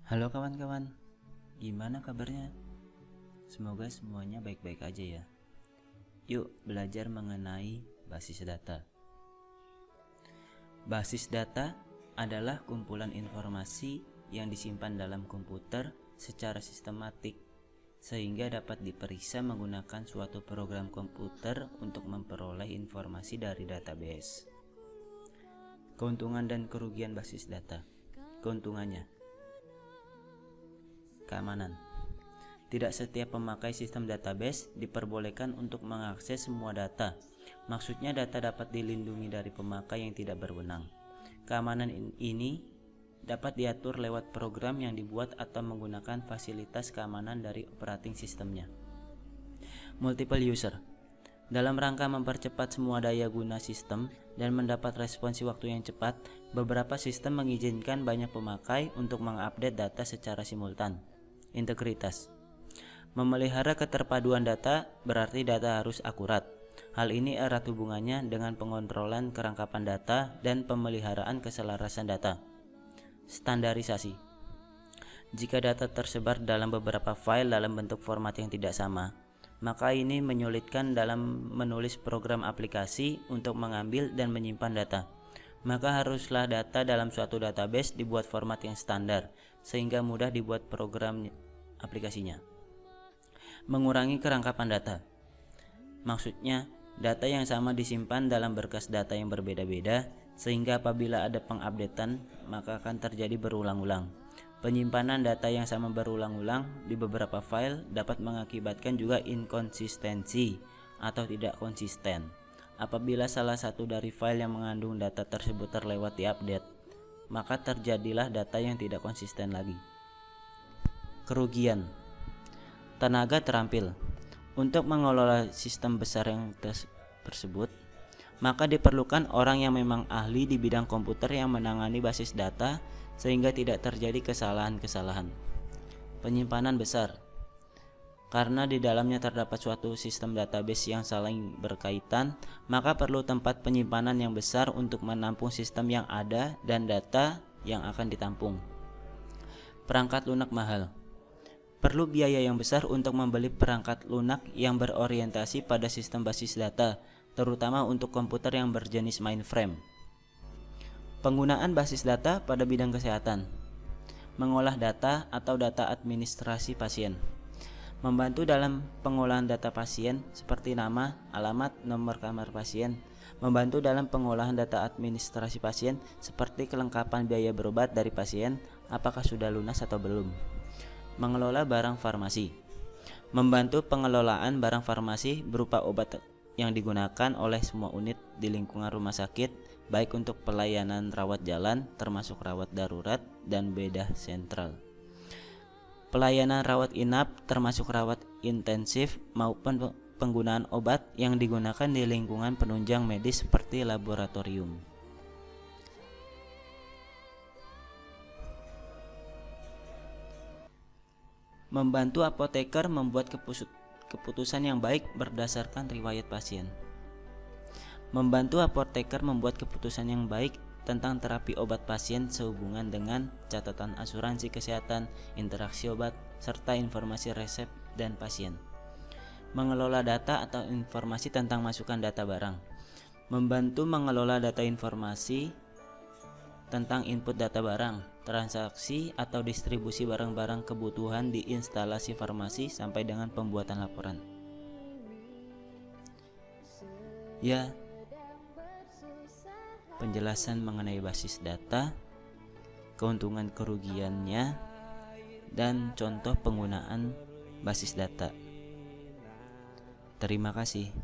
Halo kawan-kawan, gimana kabarnya? Semoga semuanya baik-baik aja ya. Yuk belajar mengenai basis data. Basis data adalah kumpulan informasi yang disimpan dalam komputer secara sistematik sehingga dapat diperiksa menggunakan suatu program komputer untuk memperoleh informasi dari database. Keuntungan dan kerugian basis data. Keuntungannya: keamanan. Tidak setiap pemakai sistem database diperbolehkan untuk mengakses semua data. Maksudnya data dapat dilindungi dari pemakai yang tidak berwenang. Keamanan ini dapat diatur lewat program yang dibuat atau menggunakan fasilitas keamanan dari operating sistemnya. Multiple user. Dalam rangka mempercepat semua daya guna sistem dan mendapat responsi waktu yang cepat, beberapa sistem mengizinkan banyak pemakai untuk mengupdate data secara simultan. Integritas. Memelihara keterpaduan data berarti data harus akurat. Hal ini erat hubungannya dengan pengontrolan kerangkapan data dan pemeliharaan keselarasan data. Standarisasi. Jika data tersebar dalam beberapa file dalam bentuk format yang tidak sama, maka ini menyulitkan dalam menulis program aplikasi untuk mengambil dan menyimpan data. Maka haruslah data dalam suatu database dibuat format yang standar, sehingga mudah dibuat program aplikasinya. Mengurangi kerangkapan data. Maksudnya, data yang sama disimpan dalam berkas data yang berbeda-beda, sehingga apabila ada pengupdatean, maka akan terjadi berulang-ulang. Penyimpanan data yang sama berulang-ulang di beberapa file dapat mengakibatkan juga inkonsistensi atau tidak konsisten. Apabila salah satu dari file yang mengandung data tersebut terlewat diupdate, maka terjadilah data yang tidak konsisten lagi. Kerugian. Tenaga terampil. Untuk mengelola sistem besar yang tersebut, maka diperlukan orang yang memang ahli di bidang komputer yang menangani basis data sehingga tidak terjadi kesalahan-kesalahan. Penyimpanan besar. Karena di dalamnya terdapat suatu sistem database yang saling berkaitan, maka perlu tempat penyimpanan yang besar untuk menampung sistem yang ada dan data yang akan ditampung. Perangkat lunak mahal. Perlu biaya yang besar untuk membeli perangkat lunak yang berorientasi pada sistem basis data, terutama untuk komputer yang berjenis mainframe. Penggunaan basis data pada bidang kesehatan. Mengolah data atau data administrasi pasien. Membantu dalam pengolahan data pasien seperti nama, alamat, nomor kamar pasien. Membantu dalam pengolahan data administrasi pasien seperti kelengkapan biaya berobat dari pasien, apakah sudah lunas atau belum. Mengelola barang farmasi. Membantu pengelolaan barang farmasi berupa obat yang digunakan oleh semua unit di lingkungan rumah sakit, baik untuk pelayanan rawat jalan termasuk rawat darurat dan bedah sentral. Pelayanan rawat inap termasuk rawat intensif maupun penggunaan obat yang digunakan di lingkungan penunjang medis seperti laboratorium. Membantu apoteker membuat keputusan yang baik berdasarkan riwayat pasien. Membantu apoteker membuat keputusan yang baik tentang terapi obat pasien sehubungan dengan catatan asuransi kesehatan, interaksi obat, serta informasi resep dan pasien. Mengelola data atau informasi tentang masukan data barang. Membantu mengelola data informasi tentang input data barang, transaksi atau distribusi barang-barang kebutuhan di instalasi farmasi sampai dengan pembuatan laporan. Ya, penjelasan mengenai basis data, keuntungan kerugiannya, dan contoh penggunaan basis data. Terima kasih.